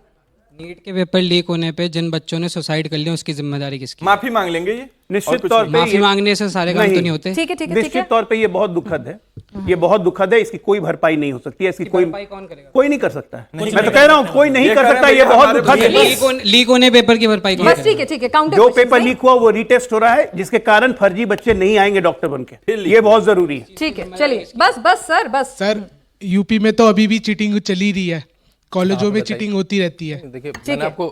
नीट के पेपर लीक होने पे जिन बच्चों ने सुसाइड कर लिया उसकी जिम्मेदारी किसकी? माफी मांग लेंगे ये निश्चित तौर पे। माफी मांगने से सारे काम तो नहीं होते। ठीक है, ठीक है, ठीक है। निश्चित तौर पे ये बहुत दुखद है, ये बहुत दुखद है। इसकी कोई भरपाई नहीं हो सकती है, इसकी कोई कौन करेगा? कोई नहीं कर सकता है। मैं तो कह रहा हूँ कोई नहीं कर सकता, ये बहुत दुखद है। लीक होने पेपर की भरपाई कौन बस करेगा? ठीक है, ठीक है। काउंटर जो पेपर लीक हुआ वो रीटेस्ट हो रहा है, जिसके कारण फर्जी बच्चे नहीं आएंगे डॉक्टर बनके, ये बहुत जरूरी है। ठीक है, चलिए, बस सर, बस सर, यूपी में तो अभी भी चीटिंग चल ही रही है, कॉलेजों में चीटिंग होती रहती है। देखिए, ठीक मैंने है। आपको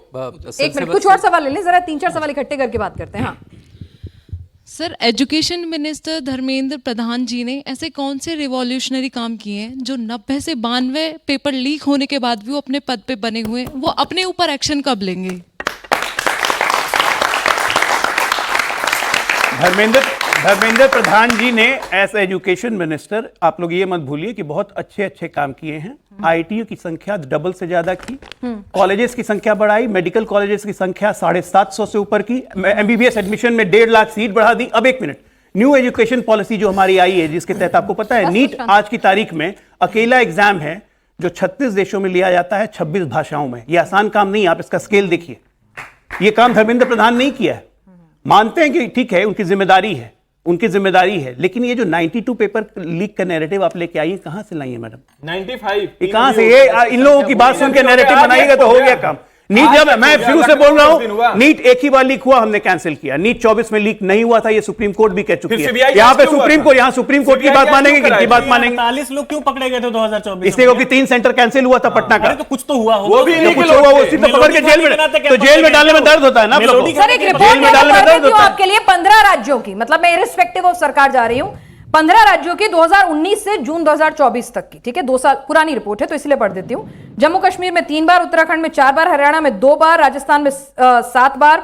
एक मिनट, कुछ और सवाल ले लें, जरा 3-4 सवाल इकट्ठे करके बात करते हैं। हाँ, sir, education minister Dharmendra Pradhan जी ने ऐसे कौन से रिवॉल्यूशनरी काम किए हैं जो 90 से 92 पेपर लीक होने के बाद भी वो अपने पद पे बने हुए हैं? वो अपने ऊपर एक्शन कब लेंगे? धर्मेंद्र प्रधान जी ने एज एजुकेशन मिनिस्टर, आप लोग ये मत भूलिए कि बहुत अच्छे अच्छे काम किए हैं। आईटीयू की संख्या डबल से ज्यादा की, कॉलेजेस की संख्या बढ़ाई, मेडिकल कॉलेजेस की संख्या 750 से ऊपर की, एमबीबीएस एडमिशन में 1.5 लाख सीट बढ़ा दी। अब एक मिनट, न्यू एजुकेशन पॉलिसी जो हमारी आई है, जिसके तहत आपको पता है नीट आज की तारीख में अकेला एग्जाम है जो 36 देशों में लिया जाता है, 26 भाषाओं में। यह आसान काम नहीं, आप इसका स्केल देखिए। यह काम धर्मेंद्र प्रधान नहीं किया है। मानते हैं कि ठीक है, उनकी जिम्मेदारी है, लेकिन ये जो 92 पेपर लीक का नैरेटिव आप लेके आई है, कहां से लाई है मैडम? 95 ये कहां से? ये इन लोगों की बात सुन के नैरेटिव बनाएगा तो हो गया काम। नीट, जब मैं शुरू से बोल रहा हूं, नीट एक ही बार लीक हुआ, हमने कैंसिल किया। नीट 24 में लीक नहीं हुआ था, ये सुप्रीम कोर्ट भी कह चुकी है। यहाँ पे सुप्रीम कोर्ट की बात मानेंगे, किसकी बात मानेंगे? 45 लोग क्यों पकड़े गए थे 2024? इसलिए क्योंकि 3 सेंटर कैंसिल हुआ था पटना का। तो कुछ तो हुआ वो भी जो कुछ हुआ वो उसी तो पकड़ के जेल में डालने में दर्द होता है ना। सर, एक रिपोर्ट में डालने में आपके लिए 15 राज्यों की, मतलब मैं इररिस्पेक्टिव ऑफ सरकार जा रही हूं, 15 राज्यों की 2019 से जून 2024 तक की, ठीक है, 2 साल पुरानी रिपोर्ट है तो इसलिए पढ़ देती हूं। जम्मू कश्मीर में 3 बार, उत्तराखंड में 4 बार, हरियाणा में 2 बार, राजस्थान में 7 बार,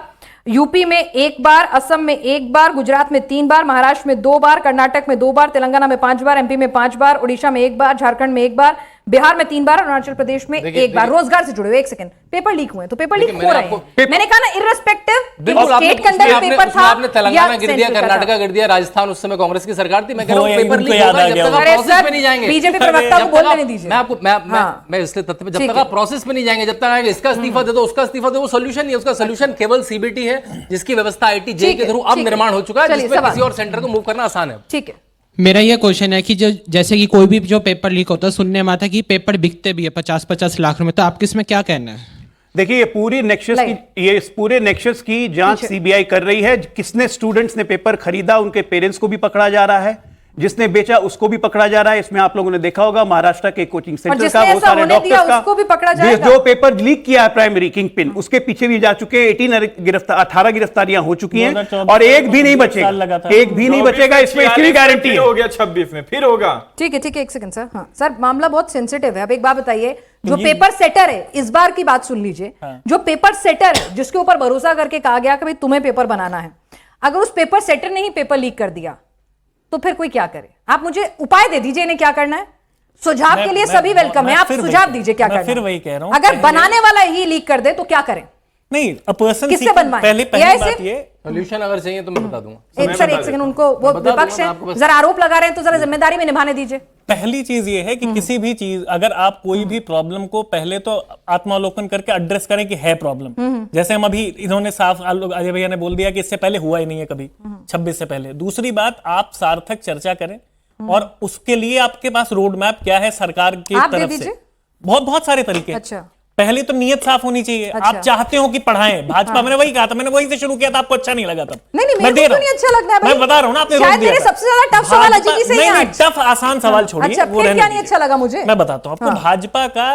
यूपी में 1 बार, असम में 1 बार, गुजरात में 3 बार, महाराष्ट्र में 2 बार, कर्नाटक में 2 बार, तेलंगाना में 5 बार, एमपी में 5 बार, उड़ीसा में 1 बार, झारखंड में 1 बार, बिहार में 3 बार, अरुणाचल प्रदेश में 1 बार। रोजगार से जुड़े हुए, 1 सेकंड, पेपर लीक हुए तो पेपर लीक हो रहे हैं। मैंने कहा ना, इर्रेस्पेक्टिव स्टेट कंडक्ट पेपर था, आपने तेलंगाना गिर दिया, कर्नाटका गिर दिया, राजस्थान उस समय कांग्रेस की सरकार थी। मैं कह रहा हूं पेपर लीक होगा जब तक प्रोसेस पे नहीं जाएंगे। बीजेपी प्रवक्ता को बोलने नहीं दीजिए। मैं आपको मैं इसलिए तथ्य पे, जब तक आप प्रोसेस पे नहीं जाएंगे, जब तक आएंगे इसका इस्तीफा दे दो, उसका इस्तीफा दो, वो सॉल्यूशन नहीं है। उसका सॉल्यूशन केवल सीबीटी है, जिसकी व्यवस्था आईटी जे के थ्रू अब निर्माण हो चुका है, जिसमें किसी और सेंटर को मूव करना आसान है। ठीक है, मेरा ये क्वेश्चन है कि जो जैसे कि कोई भी जो पेपर लीक होता है, सुनने में आता है कि पेपर बिकते भी है 50-50 लाख रुपए, तो आपके इसमें क्या कहना है? देखिए, ये पूरी नेक्सस की जांच सीबीआई कर रही है। किसने स्टूडेंट्स ने पेपर खरीदा, उनके पेरेंट्स को भी पकड़ा जा रहा है, जिसने बेचा उसको भी पकड़ा जा रहा है। इसमें आप लोगों ने देखा होगा महाराष्ट्र के कोचिंग सेंटर का, बहुत सारे डॉक्टर्स का, उसको भी पकड़ा जाएगा। जो पेपर लीक किया है प्राइमरी किंग पिन, उसके पीछे भी जा चुके हैं। 18 गिरफ्तारियां हो चुकी हैं और एक भी नहीं बचेगा, एक भी नहीं बचेगा। इसमें इसकी गारंटी है। हो गया 26 में फिर होगा। ठीक है, 1 सेकंड सर। हाँ सर, मामला बहुत सेंसिटिव है। अब एक बात बताइए, जो पेपर सेटर है, इस बार की बात सुन लीजिए, जो पेपर सेटर है, जिसके ऊपर भरोसा करके कहा गया कि भाई तुम्हें पेपर बनाना है, अगर उस पेपर सेटर ने ही पेपर लीक कर दिया तो फिर कोई क्या करे? आप मुझे उपाय दे दीजिए, इन्हें क्या करना है। सुझाव के लिए सभी वेलकम है, आप सुझाव दीजिए क्या करना है। फिर वही कह रहा हूं, अगर बनाने वाला ही लीक कर दे तो क्या करें? नहीं, अ पर्सन किससे बनवाएं? पहली बात ये, सॉल्यूशन अगर चाहिए तो मैं बता दूंगा। एक सेकंड, उनको वो विपक्ष है, जरा आरोप लगा रहे हैं तो जरा जिम्मेदारी में निभाने दीजिए। पहली चीज ये है कि किसी भी चीज, अगर आप कोई भी प्रॉब्लम को पहले तो आत्मावलोकन करके एड्रेस करें कि है प्रॉब्लम। जैसे हम अभी, इन्होंने साफ अजय भैया ने बोल दिया कि इससे पहले हुआ ही नहीं है कभी, 26 से पहले। दूसरी बात, आप सार्थक चर्चा करें और उसके लिए आपके पास रोड मैप क्या है सरकार की तरफ से। बहुत सारे तरीके। अच्छा, पहले तो नियत साफ होनी चाहिए। अच्छा। आप चाहते हो कि पढ़ाएं, भाजपा, मैंने वही कहा था, मैंने वही से शुरू किया था, आपको अच्छा नहीं लगा तब। नहीं, मेरे को नहीं अच्छा लगता है भाई। मैं बता रहा हूं ना, आपने रोक शायद दिया मेरे था। सबसे ज्यादा टफ सवाल अजीब ही से ही नहीं, आज। टफ आसान सवाल छोड़िए, अच्छा, वो फिर रहने क्या नहीं दीजिए। अच्छा लगा मुझे? मैं बताता हूं आपको, भाजपा का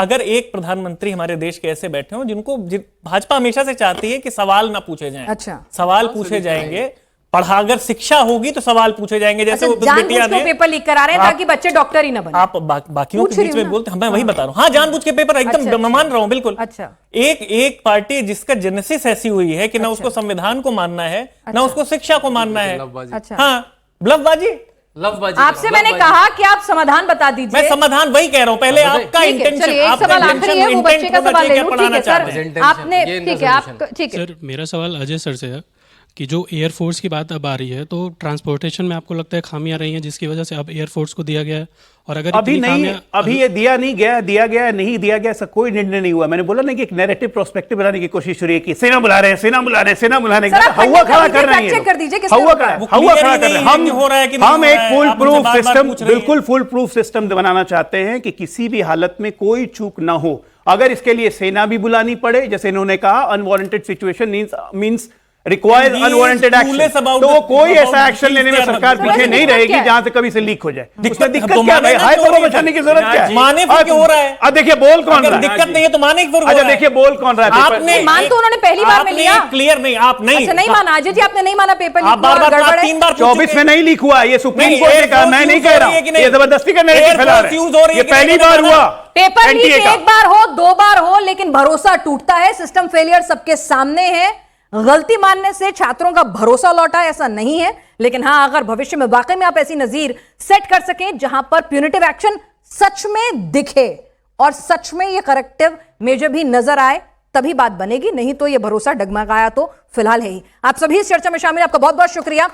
अगर एक प्रधानमंत्री हमारे देश के ऐसे बैठे हो जिनको भाजपा हमेशा से चाहती है कि सवाल ना पूछे जाएं। अच्छा, सवाल पूछे जाएंगे, अगर शिक्षा होगी तो सवाल पूछे जाएंगे। जैसे वो बिटिया ने पेपर लीक करा रहे हैं ताकि बच्चे डॉक्टर ही ना बने। आप बाकियों के बीच में बोलते हैं, मैं वही बता रहा हूं। हाँ, जानबूझ के पेपर, एकदम मैं मान रहा हूं, बिल्कुल। अच्छा, एक पार्टी जिसका जेनेसिस ऐसी हुई है कि ना उसको संविधान को मानना है, ना उसको शिक्षा को मानना है। अच्छा, हाँ, ब्लफबाजी। आपसे मैंने कहा कि आप समाधान बता दीजिए। मैं समाधान वही कह रहा हूं, पहले आपका इंटेंशन। एक सवाल आखिरी है, वो बच्चे का सवाल ले लूं। ठीक है सर, आपने, ठीक है, आप, ठीक है सर, मेरा सवाल अजय सर से है कि जो एयरफोर्स की बात अब आ रही है, तो ट्रांसपोर्टेशन में आपको लगता है खामियां रही हैं जिसकी वजह से अब एयरफोर्स को दिया गया है? और अगर अभी ये दिया गया नहीं दिया गया, ऐसा कोई निर्णय नहीं हुआ। मैंने बोला ना कि एक नैरेटिव प्रोस्पेक्टिव बनाने की कोशिश हो रही है कि सेना बुला रहे हैं, सेना बुलाने हवा खड़ा कर रहे हैं, हवा खड़ा कर रहे हैं। हम एक फुल प्रूफ सिस्टम, बिल्कुल फुल प्रूफ सिस्टम बनाना चाहते हैं कि किसी भी हालत में कोई चूक ना हो। अगर इसके लिए सेना भी बुलानी पड़े, जैसे इन्होंने कहा, unwanted situation means required unwanted action, तो कोई ऐसा एक्शन लेने में सरकार पीछे नहीं रहेगी जहां से कभी से लीक हो जाए। उसमें दिक्कत क्या है? हाई पावर बचाने की जरूरत क्या है? माने फिर क्यों हो रहा है? अब देखिए बोल कौन रहा है? दिक्कत नहीं है तो माने फिर। अच्छा देखिए बोल कौन रहा है? आपने मान तो उन्होंने पहली बार में लिया, क्लियर नहीं, आप नहीं, अच्छा नहीं माना अजय जी, आपने नहीं माना पेपर लीक, बार 3 बार 24 में नहीं लीक हुआ, ये सुप्रीम कोर्ट ने कहा, मैं नहीं कह रहा हूं। ये जबरदस्ती का नैरेटिव फैला रहे हैं। ये पहली बार हुआ पेपर लीक, एक बार हो, 2 बार हो, लेकिन भरोसा टूटता है। सिस्टम फेलियर सबके सामने है। गलती मानने से छात्रों का भरोसा लौटा, ऐसा नहीं है। लेकिन हां, अगर भविष्य में वाकई में आप ऐसी नजीर सेट कर सकें जहां पर प्यूनिटिव एक्शन सच में दिखे और सच में ये करेक्टिव मेजर भी नजर आए, तभी बात बनेगी। नहीं तो ये भरोसा डगमगाया तो फिलहाल है ही। आप सभी इस चर्चा में शामिल, आपका बहुत बहुत शुक्रिया।